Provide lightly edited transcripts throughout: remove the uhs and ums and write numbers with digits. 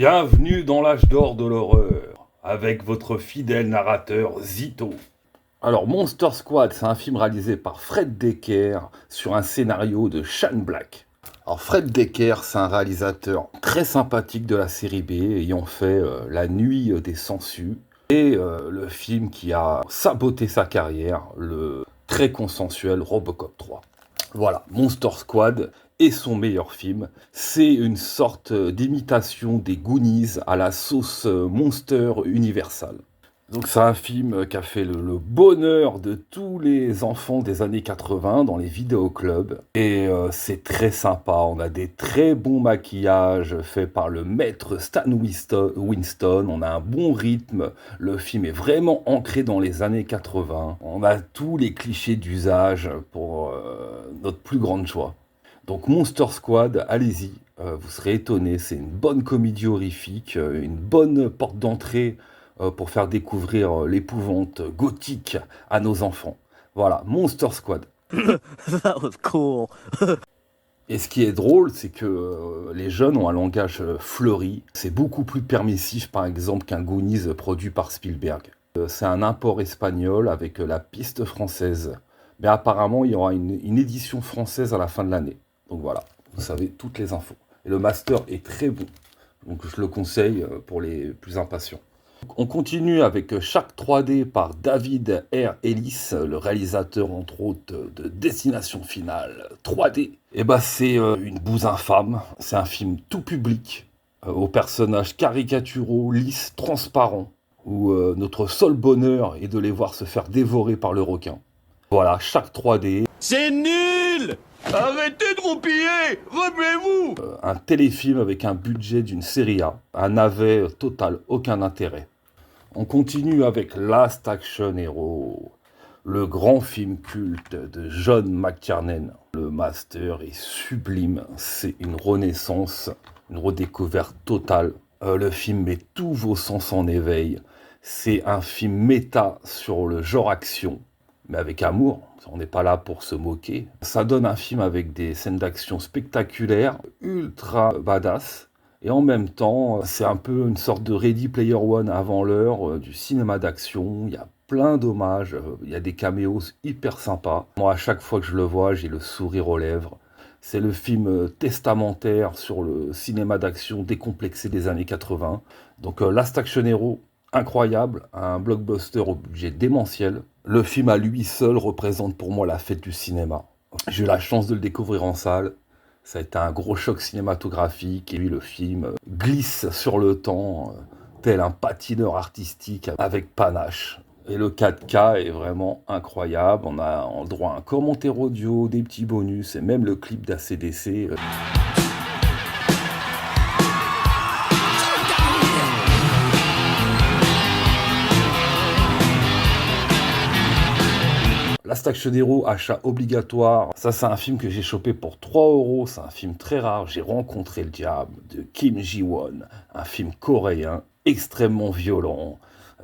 Bienvenue dans l'âge d'or de l'horreur, avec votre fidèle narrateur Zito. Alors Monster Squad, c'est un film réalisé par Fred Dekker sur un scénario de Shane Black. Alors Fred Dekker, c'est un réalisateur très sympathique de la série B, ayant fait La Nuit des Sangsues, et le film qui a saboté sa carrière, le très consensuel Robocop 3. Voilà, Monster Squad est son meilleur film. C'est une sorte d'imitation des Goonies à la sauce Monster Universal. Donc c'est un film qui a fait le bonheur de tous les enfants des années 80 dans les vidéoclubs. Et c'est très sympa, on a des très bons maquillages faits par le maître Stan Winston, on a un bon rythme, le film est vraiment ancré dans les années 80. On a tous les clichés d'usage pour notre plus grande joie. Donc Monster Squad, allez-y, vous serez étonnés, c'est une bonne comédie horrifique, une bonne porte d'entrée pour faire découvrir l'épouvante gothique à nos enfants. Voilà, Monster Squad. That was cool. Et ce qui est drôle, c'est que les jeunes ont un langage fleuri. C'est beaucoup plus permissif, par exemple, qu'un Goonies produit par Spielberg. C'est un import espagnol avec la piste française. Mais apparemment, il y aura une édition française à la fin de l'année. Donc voilà, vous savez toutes les infos. Et le master est très bon. Donc je le conseille pour les plus impatients. On continue avec Shark 3D par David R. Ellis, le réalisateur entre autres de Destination Finale 3D. Et bah c'est une bouse infâme, c'est un film tout public, aux personnages caricaturaux, lisses, transparents, où notre seul bonheur est de les voir se faire dévorer par le requin. Voilà, Shark 3D. C'est nul! Arrêtez de roupiller! Remuez-vous! Un téléfilm avec un budget d'une série A, un navet total, aucun intérêt. On continue avec Last Action Hero, le grand film culte de John McTiernan. Le master est sublime, c'est une renaissance, une redécouverte totale. Le film met tous vos sens en éveil. C'est un film méta sur le genre action, mais avec amour. On n'est pas là pour se moquer. Ça donne un film avec des scènes d'action spectaculaires, ultra badass. Et en même temps, c'est un peu une sorte de Ready Player One avant l'heure du cinéma d'action. Il y a plein d'hommages, il y a des caméos hyper sympas. Moi, à chaque fois que je le vois, j'ai le sourire aux lèvres. C'est le film testamentaire sur le cinéma d'action décomplexé des années 80. Donc Last Action Hero, incroyable, un blockbuster au budget démentiel. Le film à lui seul représente pour moi la fête du cinéma. J'ai eu la chance de le découvrir en salle. Ça a été un gros choc cinématographique et puis le film glisse sur le temps tel un patineur artistique avec panache. Et le 4K est vraiment incroyable. On a en droit à un commentaire audio, des petits bonus et même le clip d'ACDC. Last Action Hero, achat obligatoire. Ça, c'est un film que j'ai chopé pour 3 euros. C'est un film très rare. J'ai rencontré le diable de Kim Ji-won. Un film coréen extrêmement violent.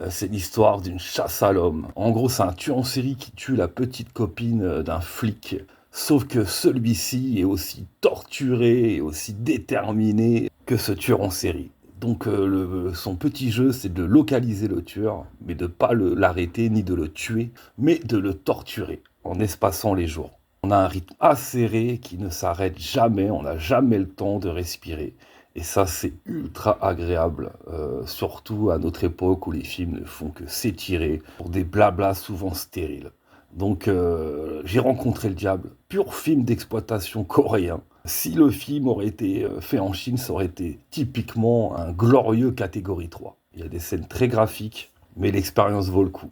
C'est l'histoire d'une chasse à l'homme. En gros, c'est un tueur en série qui tue la petite copine d'un flic. Sauf que celui-ci est aussi torturé et aussi déterminé que ce tueur en série. Donc son petit jeu, c'est de localiser le tueur, mais de ne pas l'arrêter ni de le tuer, mais de le torturer en espaçant les jours. On a un rythme acéré qui ne s'arrête jamais, on n'a jamais le temps de respirer. Et ça, c'est ultra agréable, surtout à notre époque où les films ne font que s'étirer pour des blablas souvent stériles. Donc j'ai rencontré le diable, pur film d'exploitation coréen. Si le film aurait été fait en Chine, ça aurait été typiquement un glorieux catégorie 3. Il y a des scènes très graphiques, mais l'expérience vaut le coup.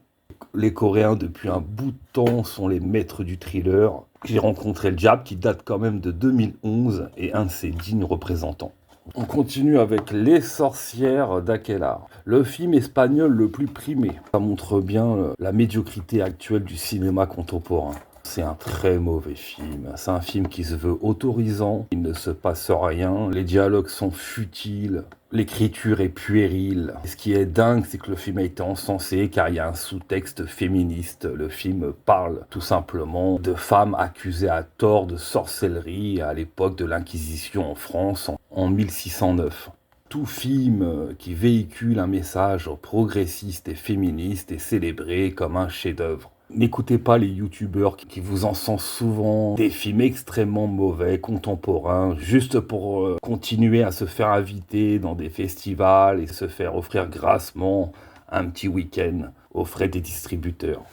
Les Coréens, depuis un bout de temps, sont les maîtres du thriller. J'ai rencontré le diable, qui date quand même de 2011, et un de ses dignes représentants. On continue avec Les Sorcières d'Aquelar, le film espagnol le plus primé. Ça montre bien la médiocrité actuelle du cinéma contemporain. C'est un très mauvais film. C'est un film qui se veut autorisant. Il ne se passe rien. Les dialogues sont futiles. L'écriture est puérile. Et ce qui est dingue, c'est que le film a été encensé car il y a un sous-texte féministe. Le film parle tout simplement de femmes accusées à tort de sorcellerie à l'époque de l'Inquisition en France en 1609. Tout film qui véhicule un message progressiste et féministe est célébré comme un chef-d'œuvre. N'écoutez pas les youtubeurs qui vous encensent souvent des films extrêmement mauvais, contemporains, juste pour continuer à se faire inviter dans des festivals et se faire offrir grassement un petit week-end aux frais des distributeurs.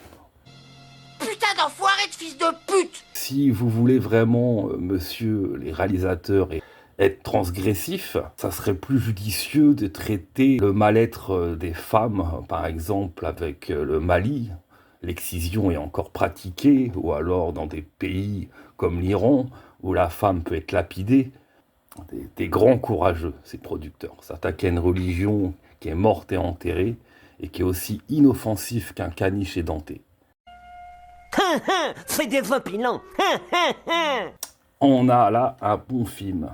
Putain d'enfoiré de fils de pute! Si vous voulez vraiment, monsieur les réalisateurs, être transgressif, ça serait plus judicieux de traiter le mal-être des femmes, par exemple avec le Mali. L'excision est encore pratiquée, ou alors dans des pays comme l'Iran, où la femme peut être lapidée. Des grands courageux, ces producteurs, s'attaquent à une religion qui est morte et enterrée, et qui est aussi inoffensif qu'un caniche édenté. C'est désopilant. On a là un bon film.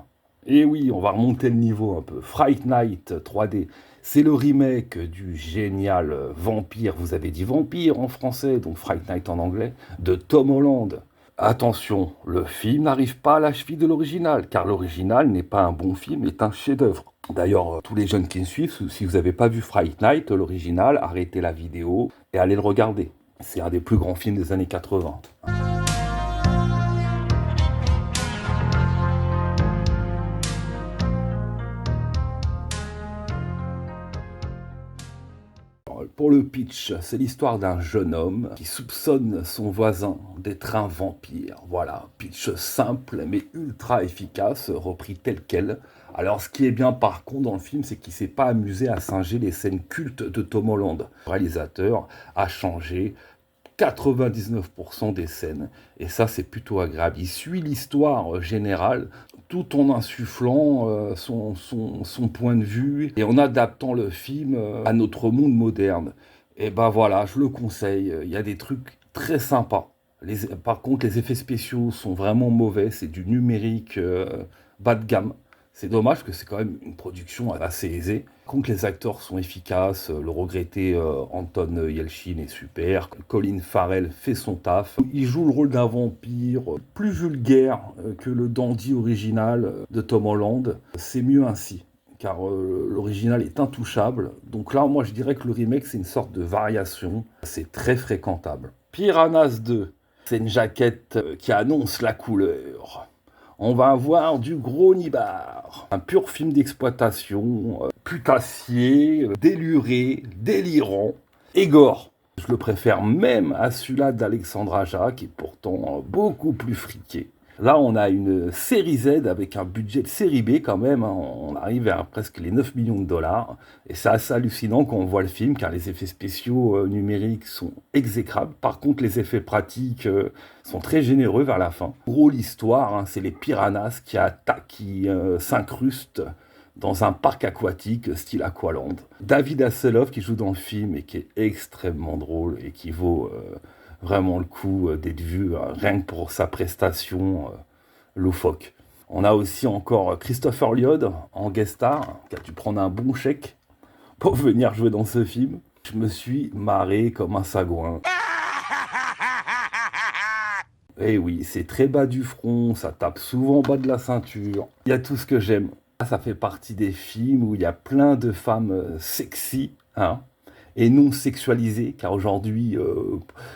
Et oui, on va remonter le niveau un peu. Fright Night 3D, c'est le remake du génial Vampire, vous avez dit Vampire en français, donc Fright Night en anglais, de Tom Holland. Attention, le film n'arrive pas à la cheville de l'original, car l'original n'est pas un bon film, est un chef-d'œuvre. D'ailleurs, tous les jeunes qui me suivent, si vous n'avez pas vu Fright Night, l'original, arrêtez la vidéo et allez le regarder. C'est un des plus grands films des années 80. Pour le pitch, c'est l'histoire d'un jeune homme qui soupçonne son voisin d'être un vampire. Voilà, pitch simple mais ultra efficace, repris tel quel. Alors ce qui est bien par contre dans le film, c'est qu'il ne s'est pas amusé à singer les scènes cultes de Tom Holland. Le réalisateur a changé 99% des scènes, et ça c'est plutôt agréable. Il suit l'histoire générale tout en insufflant son point de vue et en adaptant le film à notre monde moderne. Et ben voilà, je le conseille, il y a des trucs très sympas. Par contre, les effets spéciaux sont vraiment mauvais, c'est du numérique bas de gamme. C'est dommage que c'est quand même une production assez aisée. Par contre, les acteurs sont efficaces. Le regretté Anton Yelchin est super. Colin Farrell fait son taf. Il joue le rôle d'un vampire plus vulgaire que le dandy original de Tom Holland. C'est mieux ainsi, car l'original est intouchable. Donc là, moi, je dirais que le remake, c'est une sorte de variation. C'est très fréquentable. Piranhas 2, c'est une jaquette qui annonce la couleur. On va avoir du gros nibar. Un pur film d'exploitation, putassier, déluré, délirant et gore. Je le préfère même à celui-là d'Alexandre Aja, qui est pourtant beaucoup plus friqué. Là, on a une série Z avec un budget de série B quand même. On arrive à presque les 9 millions de dollars. Et c'est assez hallucinant quand on voit le film, car les effets spéciaux numériques sont exécrables. Par contre, les effets pratiques sont très généreux vers la fin. Gros, l'histoire, c'est les piranhas qui s'incrustent dans un parc aquatique style Aqualand. David Hasselhoff qui joue dans le film et qui est extrêmement drôle et qui vaut vraiment le coup d'être vu rien que pour sa prestation loufoque. On a aussi encore Christopher Lloyd en guest star qui a dû prendre un bon chèque pour venir jouer dans ce film. Je me suis marré comme un sagouin. Et oui, c'est très bas du front, ça tape souvent en bas de la ceinture. Il y a tout ce que j'aime. Ça fait partie des films où il y a plein de femmes sexy, et non sexualisées, car aujourd'hui,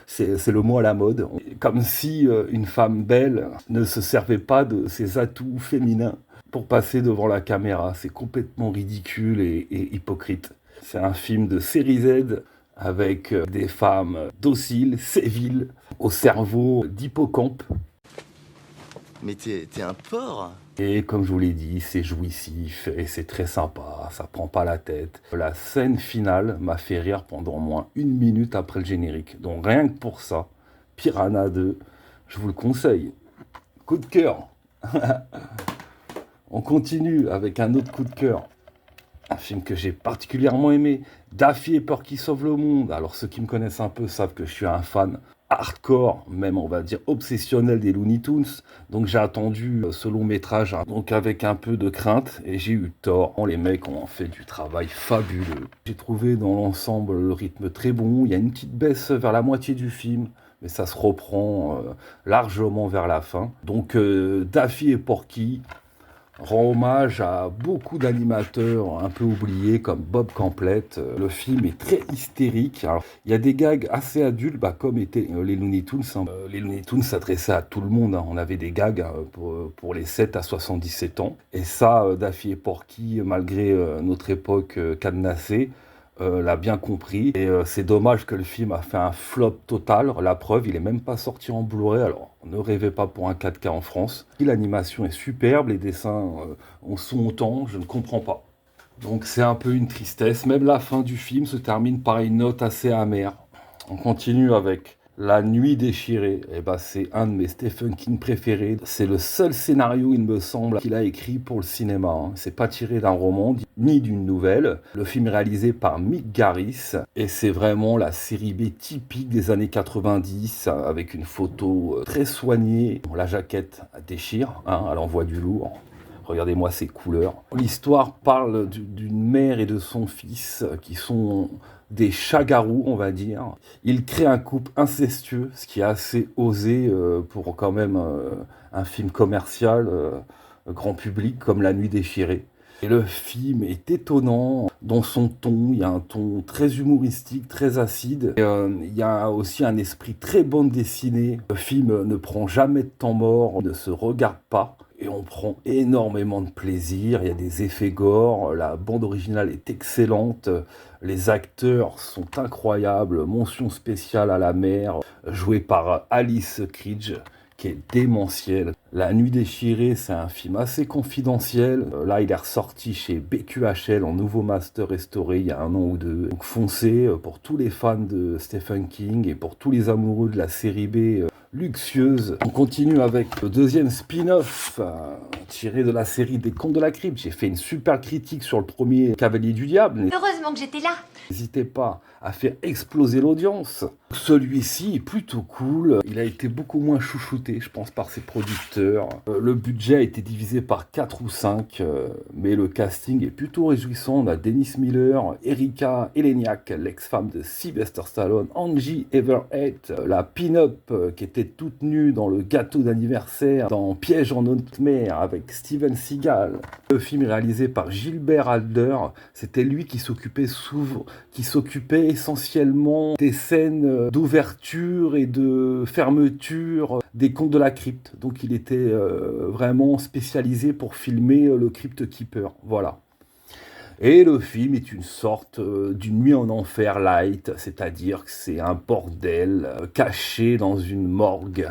c'est le mot à la mode. Comme si une femme belle ne se servait pas de ses atouts féminins pour passer devant la caméra. C'est complètement ridicule et hypocrite. C'est un film de série Z avec des femmes dociles, séviles, au cerveau d'hippocampe. Mais t'es un porc. Et comme je vous l'ai dit, c'est jouissif et c'est très sympa, ça prend pas la tête. La scène finale m'a fait rire pendant au moins 1 minute après le générique. Donc rien que pour ça, Piranha 2, je vous le conseille. Coup de cœur. On continue avec un autre coup de cœur. Un film que j'ai particulièrement aimé, Daffy et Porky sauvent le monde. Alors ceux qui me connaissent un peu savent que je suis un fan hardcore, même on va dire obsessionnel des Looney Tunes. Donc j'ai attendu ce long métrage donc avec un peu de crainte et j'ai eu tort. Les mecs ont fait du travail fabuleux. J'ai trouvé dans l'ensemble le rythme très bon. Il y a une petite baisse vers la moitié du film, mais ça se reprend largement vers la fin. Donc Daffy et Porky, rend hommage à beaucoup d'animateurs un peu oubliés comme Bob Camplett. Le film est très hystérique. Alors, il y a des gags assez adultes, comme étaient les Looney Tunes. Les Looney Tunes s'adressaient à tout le monde. On avait des gags pour les 7 à 77 ans. Et ça, Daffy et Porky, malgré notre époque cadenassée, l'a bien compris. Et c'est dommage que le film a fait un flop total. La preuve, il est même pas sorti en Blu-ray. Alors, ne rêvez pas pour un 4K en France. L'animation est superbe, les dessins en sont autant, je ne comprends pas. Donc c'est un peu une tristesse. Même la fin du film se termine par une note assez amère. On continue avec La Nuit déchirée. C'est un de mes Stephen King préférés. C'est le seul scénario, il me semble, qu'il a écrit pour le cinéma. C'est pas tiré d'un roman ni d'une nouvelle. Le film est réalisé par Mick Garris et c'est vraiment la série B typique des années 90 avec une photo très soignée. La jaquette déchire, elle envoie du lourd. Regardez-moi ces couleurs. L'histoire parle d'une mère et de son fils qui sont des chats-garous, on va dire. Ils créent un couple incestueux, ce qui est assez osé pour quand même un film commercial, grand public, comme La Nuit déchirée. Et le film est étonnant dans son ton. Il y a un ton très humoristique, très acide. Et, il y a aussi un esprit très bande dessinée. Le film ne prend jamais de temps mort, ne se regarde pas. Et on prend énormément de plaisir, il y a des effets gore, la bande originale est excellente, les acteurs sont incroyables, mention spéciale à la mère, jouée par Alice Krige, qui est démentielle. La Nuit déchirée, c'est un film assez confidentiel. Là, il est ressorti chez BQHL en nouveau master restauré il y a 1 an ou 2. Donc foncez pour tous les fans de Stephen King et pour tous les amoureux de la série B luxueuse. On continue avec le deuxième spin-off tiré de la série des Contes de la Crypte. J'ai fait une super critique sur le premier Cavalier du Diable. Heureusement que j'étais là. N'hésitez pas à faire exploser l'audience. Celui-ci est plutôt cool. Il a été beaucoup moins chouchouté, je pense, par ses producteurs. Le budget a été divisé par 4 ou 5, mais le casting est plutôt réjouissant. On a Dennis Miller, Erika Eleniak, l'ex-femme de Sylvester Stallone, Angie Everett, la pin-up qui était toute nue dans le gâteau d'anniversaire dans Piège en haute mer avec Steven Seagal. Le film est réalisé par Gilbert Adler. C'était lui qui s'occupait essentiellement des scènes d'ouverture et de fermeture des Contes de la Crypte. Donc il était vraiment spécialisé pour filmer le Crypt Keeper. Voilà. Et le film est une sorte d'une nuit en enfer light, c'est-à-dire que c'est un bordel caché dans une morgue.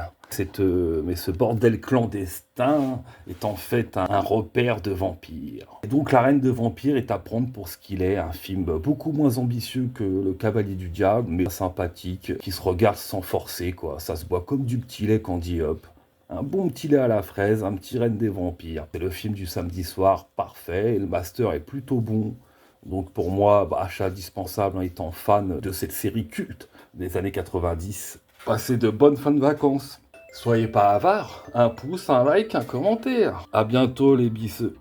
Mais ce bordel clandestin est en fait un repère de vampires. Et donc La Reine de Vampires est à prendre pour ce qu'il est, un film beaucoup moins ambitieux que Le Cavalier du Diable, mais sympathique, qui se regarde sans forcer, quoi. Ça se boit comme du petit lait Candy Up. Un bon petit lait à la fraise, un petit Reine des Vampires. C'est le film du samedi soir, parfait, et le master est plutôt bon. Donc pour moi, achat indispensable en étant fan de cette série culte des années 90. Passez de bonnes fins de vacances. Soyez pas avares, un pouce, un like, un commentaire. À bientôt les bisseux.